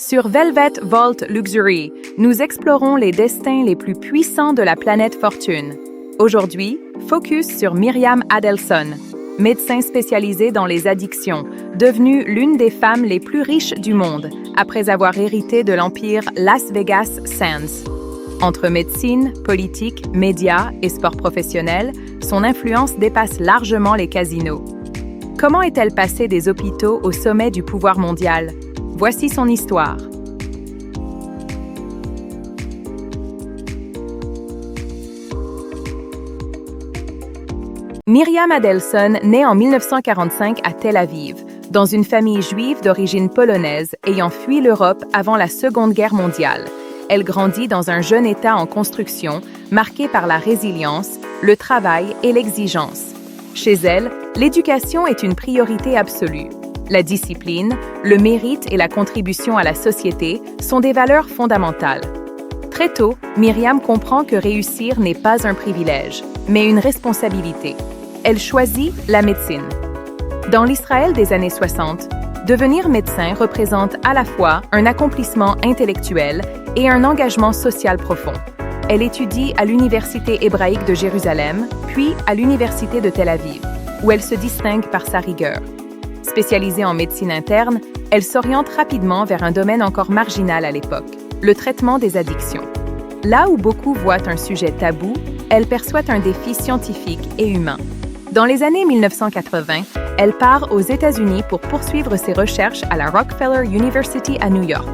Sur Velvet Vault Luxury, nous explorons les destins les plus puissants de la planète Fortune. Aujourd'hui, focus sur Myriam Adelson, médecin spécialisé dans les addictions, devenue l'une des femmes les plus riches du monde après avoir hérité de l'empire Las Vegas Sands. Entre médecine, politique, médias et sport professionnel, son influence dépasse largement les casinos. Comment est-elle passée des hôpitaux au sommet du pouvoir mondial? Voici son histoire. Myriam Adelson naît en 1945 à Tel Aviv, dans une famille juive d'origine polonaise ayant fui l'Europe avant la Seconde Guerre mondiale. Elle grandit dans un jeune État en construction, marqué par la résilience, le travail et l'exigence. Chez elle, l'éducation est une priorité absolue. La discipline, le mérite et la contribution à la société sont des valeurs fondamentales. Très tôt, Myriam comprend que réussir n'est pas un privilège, mais une responsabilité. Elle choisit la médecine. Dans l'Israël des années 60, devenir médecin représente à la fois un accomplissement intellectuel et un engagement social profond. Elle étudie à l'Université hébraïque de Jérusalem, puis à l'Université de Tel Aviv, où elle se distingue par sa rigueur. Spécialisée en médecine interne, elle s'oriente rapidement vers un domaine encore marginal à l'époque, le traitement des addictions. Là où beaucoup voient un sujet tabou, elle perçoit un défi scientifique et humain. Dans les années 1980, elle part aux États-Unis pour poursuivre ses recherches à la Rockefeller University à New York.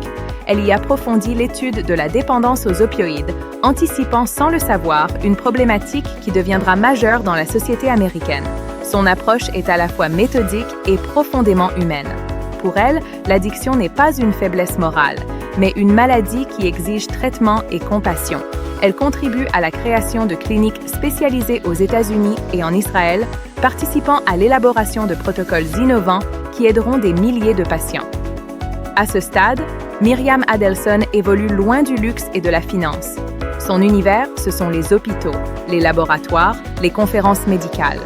Elle y approfondit l'étude de la dépendance aux opioïdes, anticipant sans le savoir une problématique qui deviendra majeure dans la société américaine. Son approche est à la fois méthodique et profondément humaine. Pour elle, l'addiction n'est pas une faiblesse morale, mais une maladie qui exige traitement et compassion. Elle contribue à la création de cliniques spécialisées aux États-Unis et en Israël, participant à l'élaboration de protocoles innovants qui aideront des milliers de patients. À ce stade, Myriam Adelson évolue loin du luxe et de la finance. Son univers, ce sont les hôpitaux, les laboratoires, les conférences médicales.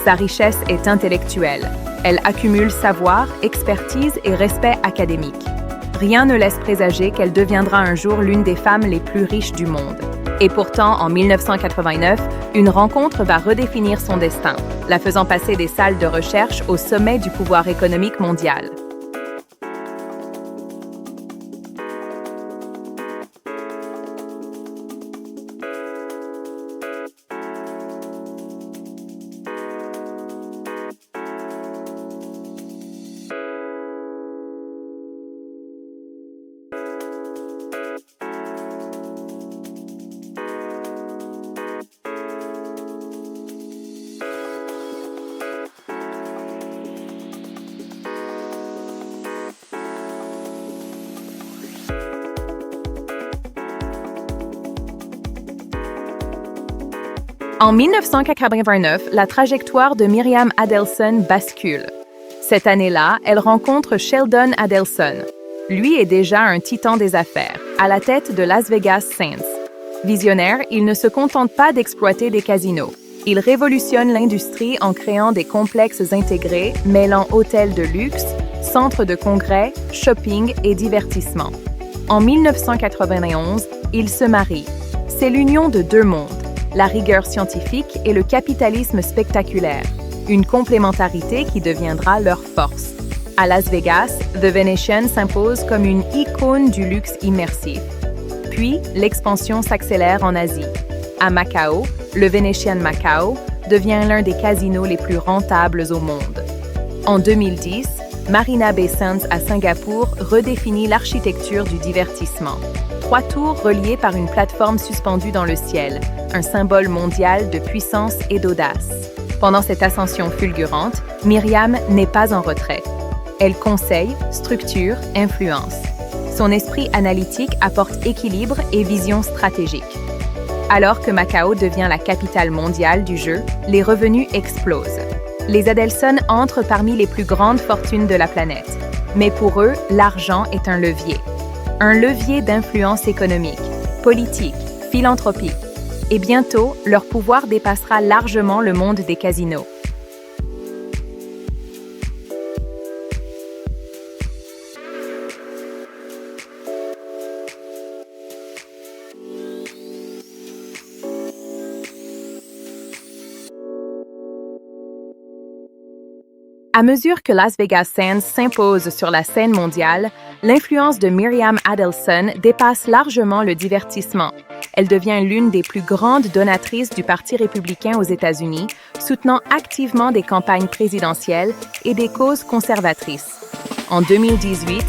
Sa richesse est intellectuelle. Elle accumule savoir, expertise et respect académique. Rien ne laisse présager qu'elle deviendra un jour l'une des femmes les plus riches du monde. Et pourtant, en 1989, une rencontre va redéfinir son destin, la faisant passer des salles de recherche au sommet du pouvoir économique mondial. En 1989, la trajectoire de Myriam Adelson bascule. Cette année-là, elle rencontre Sheldon Adelson. Lui est déjà un titan des affaires, à la tête de Las Vegas Sands. Visionnaire, il ne se contente pas d'exploiter des casinos. Il révolutionne l'industrie en créant des complexes intégrés mêlant hôtels de luxe, centres de congrès, shopping et divertissement. En 1991, il se marie. C'est l'union de deux mondes. La rigueur scientifique et le capitalisme spectaculaire, une complémentarité qui deviendra leur force. À Las Vegas, The Venetian s'impose comme une icône du luxe immersif. Puis, l'expansion s'accélère en Asie. À Macao, le Venetian Macao devient l'un des casinos les plus rentables au monde. En 2010, Marina Bay Sands à Singapour redéfinit l'architecture du divertissement. 3 tours reliées par une plateforme suspendue dans le ciel, un symbole mondial de puissance et d'audace. Pendant cette ascension fulgurante, Myriam n'est pas en retrait. Elle conseille, structure, influence. Son esprit analytique apporte équilibre et vision stratégique. Alors que Macao devient la capitale mondiale du jeu, les revenus explosent. Les Adelson entrent parmi les plus grandes fortunes de la planète. Mais pour eux, l'argent est un levier. Un levier d'influence économique, politique, philanthropique. Et bientôt, leur pouvoir dépassera largement le monde des casinos. À mesure que Las Vegas Sands s'impose sur la scène mondiale, l'influence de Miriam Adelson dépasse largement le divertissement. Elle devient l'une des plus grandes donatrices du Parti républicain aux États-Unis, soutenant activement des campagnes présidentielles et des causes conservatrices. En 2018,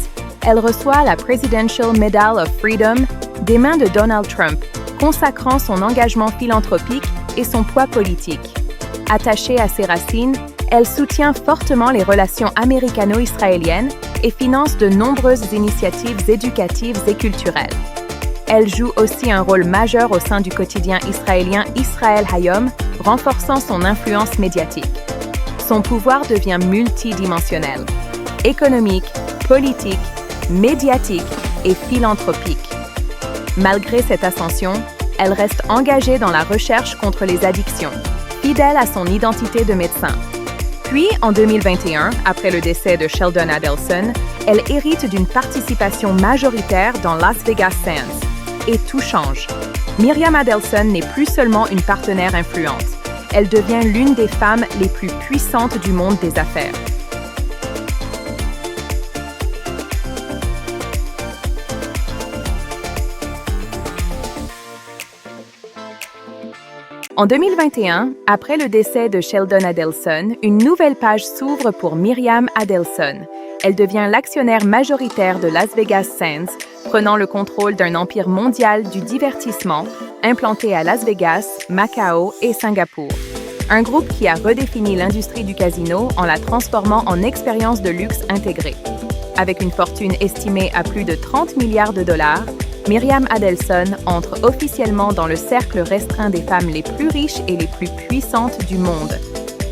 elle reçoit la Presidential Medal of Freedom des mains de Donald Trump, consacrant son engagement philanthropique et son poids politique. Attachée à ses racines, elle soutient fortement les relations américano-israéliennes et finance de nombreuses initiatives éducatives et culturelles. Elle joue aussi un rôle majeur au sein du quotidien israélien Israel Hayom, renforçant son influence médiatique. Son pouvoir devient multidimensionnel, économique, politique, médiatique et philanthropique. Malgré cette ascension, elle reste engagée dans la recherche contre les addictions, fidèle à son identité de médecin. Puis, en 2021, après le décès de Sheldon Adelson, elle hérite d'une participation majoritaire dans Las Vegas Sands. Et tout change. Miriam Adelson n'est plus seulement une partenaire influente. Elle devient l'une des femmes les plus puissantes du monde des affaires. En 2021, après le décès de Sheldon Adelson, une nouvelle page s'ouvre pour Miriam Adelson. Elle devient l'actionnaire majoritaire de Las Vegas Sands, prenant le contrôle d'un empire mondial du divertissement implanté à Las Vegas, Macao et Singapour. Un groupe qui a redéfini l'industrie du casino en la transformant en expérience de luxe intégrée. Avec une fortune estimée à plus de 30 milliards de dollars, Miriam Adelson entre officiellement dans le cercle restreint des femmes les plus riches et les plus puissantes du monde.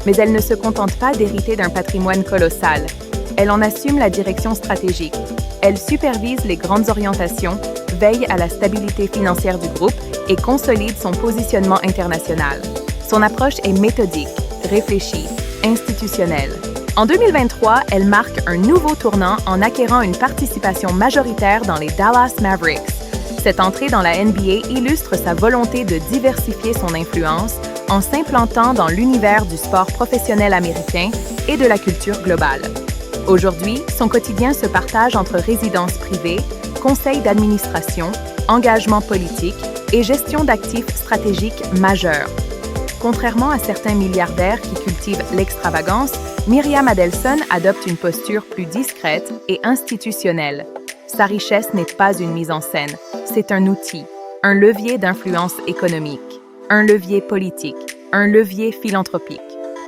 Mais elle ne se contente pas d'hériter d'un patrimoine colossal. Elle en assume la direction stratégique. Elle supervise les grandes orientations, veille à la stabilité financière du groupe et consolide son positionnement international. Son approche est méthodique, réfléchie, institutionnelle. En 2023, elle marque un nouveau tournant en acquérant une participation majoritaire dans les Dallas Mavericks. Cette entrée dans la NBA illustre sa volonté de diversifier son influence en s'implantant dans l'univers du sport professionnel américain et de la culture globale. Aujourd'hui, son quotidien se partage entre résidences privées, conseils d'administration, engagement politique et gestion d'actifs stratégiques majeurs. Contrairement à certains milliardaires qui cultivent l'extravagance, Miriam Adelson adopte une posture plus discrète et institutionnelle. Sa richesse n'est pas une mise en scène, c'est un outil, un levier d'influence économique, un levier politique, un levier philanthropique.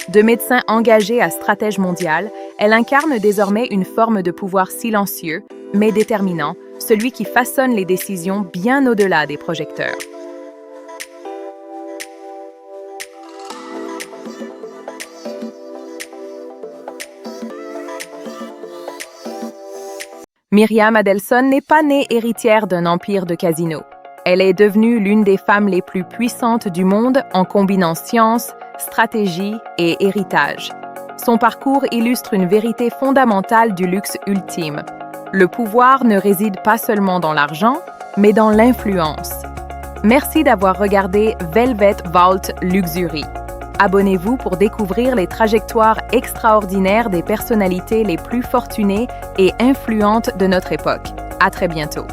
De médecin engagé à stratège mondial, elle incarne désormais une forme de pouvoir silencieux, mais déterminant, celui qui façonne les décisions bien au-delà des projecteurs. Miriam Adelson n'est pas née héritière d'un empire de casino. Elle est devenue l'une des femmes les plus puissantes du monde en combinant science, stratégie et héritage. Son parcours illustre une vérité fondamentale du luxe ultime. Le pouvoir ne réside pas seulement dans l'argent, mais dans l'influence. Merci d'avoir regardé Velvet Vault Luxury. Abonnez-vous pour découvrir les trajectoires extraordinaires des personnalités les plus fortunées et influentes de notre époque. À très bientôt.